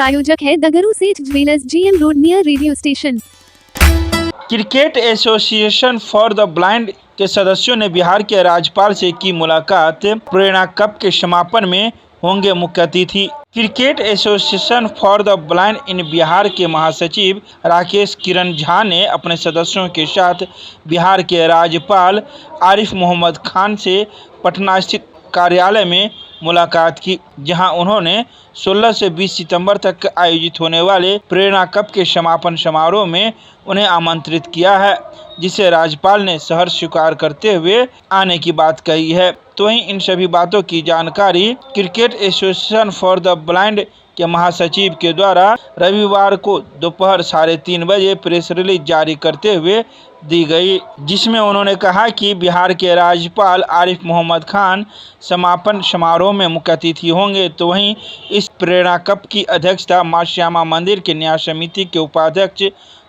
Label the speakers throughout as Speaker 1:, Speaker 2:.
Speaker 1: प्रायोजक है दगरू सेठ jewellers, GM road near radio station.
Speaker 2: Cricket association for the blind के सदस्यों ने बिहार के राज्यपाल से की मुलाकात। प्रेरणा कप के समापन में होंगे मुख्य अतिथि। Cricket association for the blind इन बिहार के महासचिव राकेश किरण झा ने अपने सदस्यों के साथ बिहार के राज्यपाल आरिफ मोहम्मद खान से पटना स्थित कार्यालय में मुलाकात की, जहां उन्होंने 16 से 20 सितंबर तक आयोजित होने वाले प्रेरणा कप के समापन समारोह में उन्हें आमंत्रित किया है, जिसे राज्यपाल ने सहर्ष स्वीकार करते हुए आने की बात कही है। तो वहीं इन सभी बातों की जानकारी cricket association for the blind के महासचिव के द्वारा रविवार को दोपहर 3:30 बजे प्रेस रिलीज जारी करते हुए दी गई, जिसमें उन्होंने कहा कि बिहार के राज्यपाल आरिफ मोहम्मद खान समापन समारोह में मुख्य अतिथि होंगे। तो वहीं इस प्रेरणा कप की अध्यक्षता मां श्यामा मंदिर के न्यास समिति के उपाध्यक्ष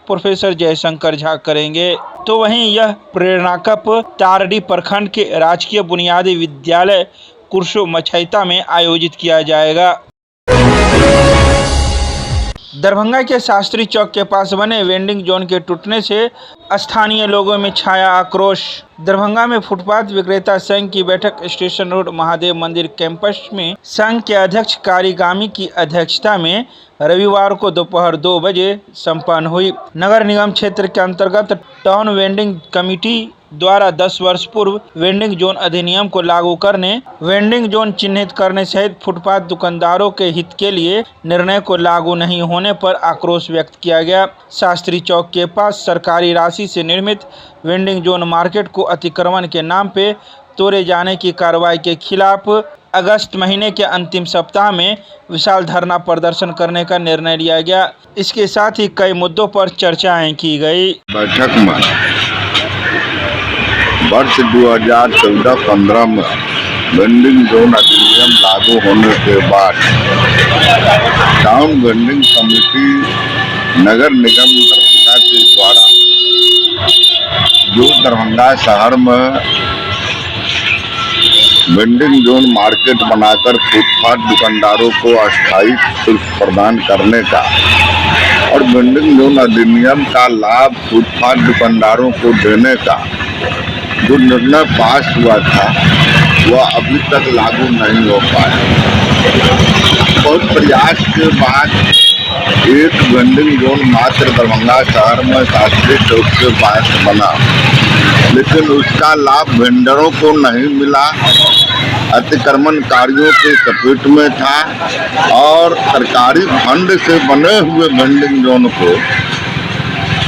Speaker 2: प्रोफेसर जयशंकर झा करेंगे। तो वहीं यह प्रेरणा कप तारडी प्रखंड के राजकीय बुनियादी विद्यालय कुरसो मछैता में आयोजित किया जाएगा। दरभंगा के शास्त्री चौक के पास बने वेंडिंग जोन के टूटने से स्थानीय लोगों में छाया आक्रोश। दरभंगा में फुटपाथ विक्रेता संघ की बैठक स्टेशन रोड महादेव मंदिर कैंपस में संघ के अध्यक्ष कारीगामी की अध्यक्षता में रविवार को दोपहर 2 बजे संपन्न हुई। नगर निगम क्षेत्र के अंतर्गत टाउन वेंडिंग कमेटी द्वारा 10 वर्ष पूर्व वेंडिंग जोन अधिनियम को लागू करने, वेंडिंग जोन चिन्हित करने सहित फुटपाथ दुकानदारों के हित के लिए निर्णय को लागू नहीं होने पर आक्रोश व्यक्त किया गया। शास्त्री चौक के पास सरकारी राशि से निर्मित वेंडिंग जोन मार्केट को अतिक्रमण के नाम पे तोड़े जाने की कार्रवाई के खिलाफ अगस्त महीने के अंतिम सप्ताह में विशाल धरना प्रदर्शन करने का निर्णय लिया गया। इसके साथ ही कई मुद्दों पर चर्चाएं की गई।
Speaker 3: बैठक में वर्ष 2014-15 में वेंडिंग जोन अधिनियम लागू होने के बाद टाउन वेंडिंग कमेटी नगर निगम दरभंगा के द्वारा जो दरभंगा शहर में वेंडिंग जोन मार्केट बनाकर फुटपाथ दुकानदारों को अस्थायी शुल्क प्रदान करने का और वेंडिंग जोन अधिनियम का लाभ फुटपाथ दुकानदारों को देने का जो निर्णय पास हुआ था वह अभी तक लागू नहीं हो पाया। बहुत प्रयास के बाद एक वेंडिंग जोन मात्र दरभंगा शहर में शास्त्री चौक के पास बना, लेकिन उसका लाभ वेंडरों को नहीं मिला, अतिक्रमणकारियों के चपेट में था और सरकारी फंड से बने हुए वेंडिंग जोन को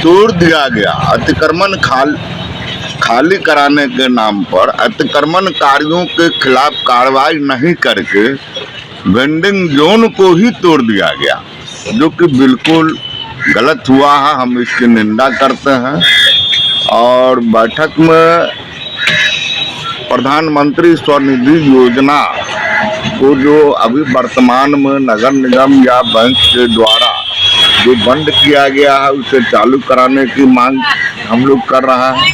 Speaker 3: तोड़ दिया गया। अतिक्रमण खाली कराने के नाम पर अतिक्रमणकारियों के खिलाफ कार्रवाई नहीं करके वेंडिंग जोन को ही तोड़ दिया गया, जो कि बिल्कुल गलत हुआ है। हम इसकी निंदा करते हैं। और बैठक में प्रधानमंत्री स्वनिधि योजना को जो अभी वर्तमान में नगर निगम या बैंक के द्वारा जो बंद किया गया है उसे चालू कराने की मांग हम लोग कर रहा है।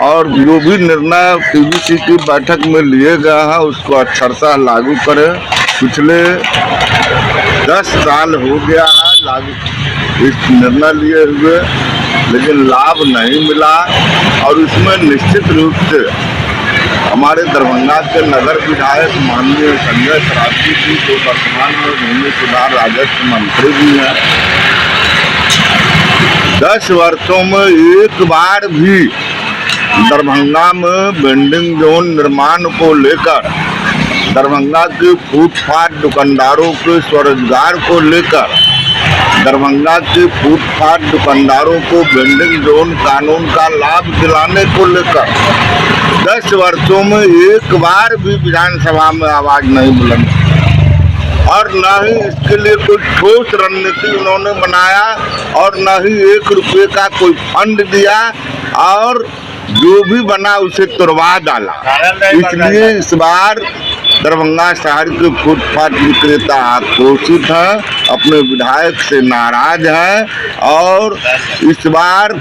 Speaker 3: और जो भी निर्णय पीबीसी की बैठक में लिए गया है उसको अक्षरशः लागू करें। पिछले 10 साल हो गया है लागू इस निर्णय लिए हुए, लेकिन लाभ नहीं मिला। और इसमें निश्चित रूप से हमारे दरभंगा के नगर विधायक माननीय संजय सरावगी जी, जो वर्तमान में भूमि सुधार राजस्व मंत्री भी हैं, 10 वर्षों में एक बार भी दरभंगा में वेंडिंग जोन निर्माण को लेकर, दरभंगा के फुटपाथ दुकानदारों के स्वरोजगार को लेकर, दरभंगा के फुटपाथ दुकानदारों को वेंडिंग जोन कानून का लाभ दिलाने को लेकर 10 वर्षों में एक बार भी विधानसभा में आवाज नहीं बुलंद और न ही इसके लिए कोई ठोस रणनीति उन्होंने बनाया और न ही 1 रुपये का कोई फंड दिया और जो भी बना उसे तोड़वा डाला। इसलिए इस बार दरभंगा शहर के फुटपाथ विक्रेता आक्रोशित हैं, अपने विधायक से नाराज हैं और इस बार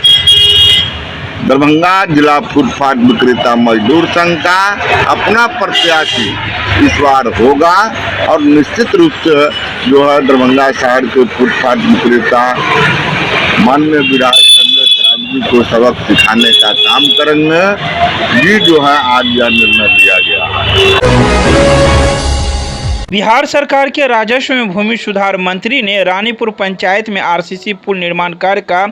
Speaker 3: दरभंगा जिला फुटपाथ विक्रेता मजदूर संघ का अपना प्रत्याशी इस बार होगा और निश्चित रूप से जो है दरभंगा शहर के फुटपाथ विक्रेता माननीय विधायक संजय सरावगी को सबक सिखाने का काम करेंगे। ये जो है आज यह निर्णय लिया गया।
Speaker 2: बिहार सरकार के राजस्व एवं भूमि सुधार मंत्री ने रानीपुर पंचायत में आरसीसी पुल निर्माण कार्य का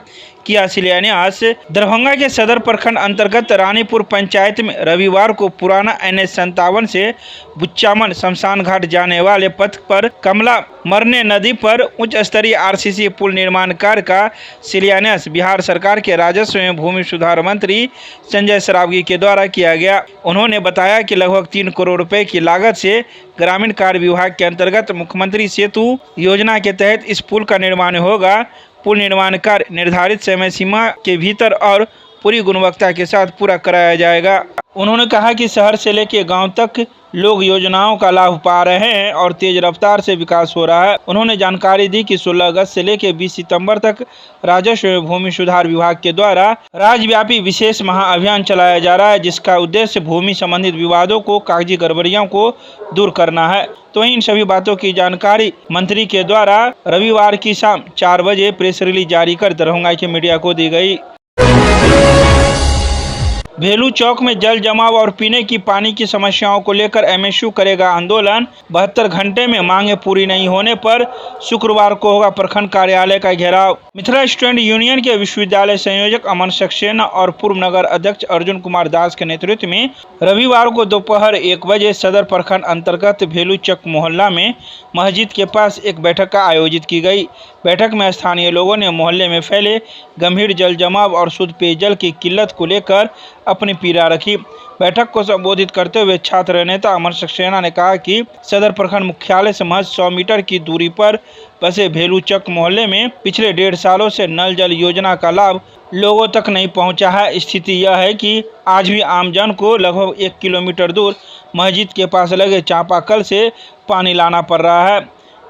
Speaker 2: किया शिलान्यास। दरभंगा के सदर प्रखंड अंतर्गत रानीपुर पंचायत में रविवार को पुराना NH57 से बुच्चामन शमशान घाट जाने वाले पथ पर कमला मरने नदी पर उच्च स्तरीय आरसीसी पुल निर्माण कार्य का शिलान्यास बिहार सरकार के राजस्व एवं भूमि सुधार मंत्री संजय सरावगी के द्वारा किया गया। उन्होंने बताया कि लगभग 3 करोड़ रुपए की लागत से ग्रामीण कार्य विभाग के अंतर्गत मुख्यमंत्री सेतु योजना के तहत इस पुल का निर्माण होगा। पुल निर्माण कार्य निर्धारित समय सीमा के भीतर और पूरी गुणवत्ता के साथ पूरा कराया जाएगा। उन्होंने कहा कि शहर से लेकर गांव तक लोग योजनाओं का लाभ पा रहे हैं और तेज रफ्तार से विकास हो रहा है। उन्होंने जानकारी दी कि 16 अगस्त से लेकर 20 सितंबर तक राजस्व एवं भूमि सुधार विभाग के द्वारा राज्यव्यापी विशेष महाअभियान चलाया जा रहा है, जिसका उद्देश्य भूमि संबंधित विवादों को, कागजी गड़बड़ियों को दूर करना है। तो इन सभी बातों की जानकारी मंत्री के द्वारा रविवार की शाम 4 बजे प्रेस रिलीज जारी कर दरभंगा की मीडिया को दी गई। भेलू चौक में जल जमाव और पीने की पानी की समस्याओं को लेकर MSU करेगा आंदोलन। 72 घंटे में मांगे पूरी नहीं होने पर शुक्रवार को होगा प्रखंड कार्यालय का घेराव। मिथिला स्टूडेंट यूनियन के विश्वविद्यालय संयोजक अमन सक्सेना और पूर्व नगर अध्यक्ष अर्जुन कुमार दास के नेतृत्व में रविवार को दोपहर 1 बजे सदर प्रखंड अंतर्गत भेलू चक मोहल्ला में मस्जिद के पास एक बैठक का आयोजित की गई। बैठक में स्थानीय लोगों ने मोहल्ले में फैले गंभीर जल जमाव और शुद्ध पेयजल की किल्लत को लेकर अपनी पीड़ा रखी। बैठक को संबोधित करते हुए छात्र नेता अमर सक्सेना ने कहा कि सदर प्रखंड मुख्यालय से महज 100 मीटर की दूरी पर बसे भेलू चक मोहल्ले में पिछले 1.5 सालों से नल जल योजना का लाभ लोगों तक नहीं पहुंचा है। स्थिति यह है कि आज भी आमजन को लगभग 1 किलोमीटर दूर मस्जिद के पास लगे चापाकल से पानी लाना पड़ रहा है।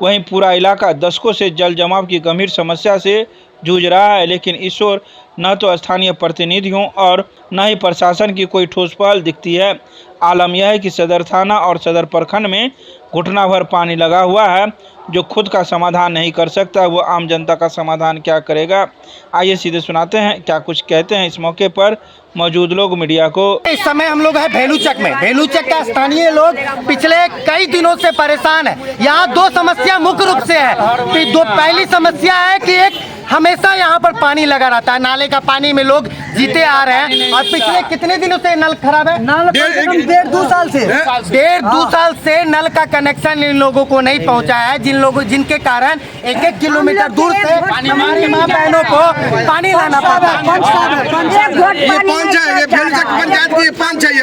Speaker 2: वहीं पूरा इलाका दशकों से जल जमाव की गंभीर समस्या से जूझ रहा है, लेकिन इस ओर न तो स्थानीय प्रतिनिधियों और न ही प्रशासन की कोई ठोस पहल दिखती है। आलम यह है कि सदर थाना और सदर प्रखंड में घुटना भर पानी लगा हुआ है। जो खुद का समाधान नहीं कर सकता वो आम जनता का समाधान क्या करेगा। आइए सीधे सुनाते हैं क्या कुछ कहते हैं इस मौके पर मौजूद लोग मीडिया को।
Speaker 4: इस समय हम लोग हैं भेलू चक में। भेलू चक का स्थानीय लोग पिछले कई दिनों से परेशान है। यहाँ 2 समस्या मुख्य रूप से है। पहली समस्या है कि एक हमेशा यहाँ पर पानी लगा रहता है, नाले का पानी में लोग जीते आ रहे हैं। और पिछले कितने दिनों से नल खराब है? 1.5-2 साल से 1.5-2 साल से नल का कनेक्शन इन लोगों को नहीं पहुँचा है, जिनके कारण 1-1 किलोमीटर दूर से हमारी माँ बहनों को पानी लाना पड़ता है।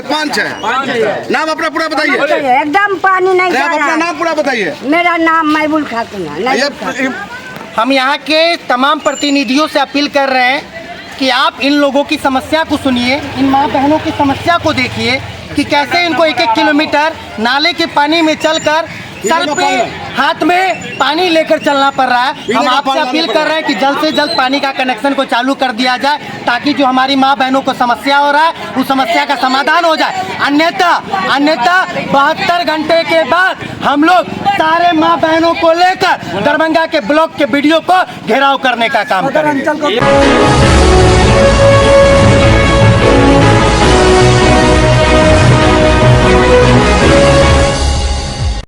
Speaker 4: पाँच है। नाम अपना पूरा बताइए।
Speaker 5: एकदम पानी नहीं जा रहा है।
Speaker 4: अपना नाम पूरा बताइए।
Speaker 5: मेरा नाम महबूल खातून है।
Speaker 4: हम यहाँ के तमाम प्रतिनिधियों से अपील कर रहे हैं कि आप इन लोगों की समस्या को सुनिए, इन माँ बहनों की समस्या को देखिए कि कैसे इनको 1-1 किलोमीटर नाले के पानी में चलकर सर पे हाथ में पानी लेकर चलना पड़ रहा है। हम आपसे अपील कर रहे हैं कि जल्द से जल्द पानी का कनेक्शन को चालू कर दिया जाए, ताकि जो हमारी माँ बहनों को समस्या हो रहा है उस समस्या का समाधान हो जाए। अन्यथा 72 घंटे के बाद हम लोग सारे माँ बहनों को लेकर दरभंगा के ब्लॉक के BDO को घेराव करने का काम करेंगे।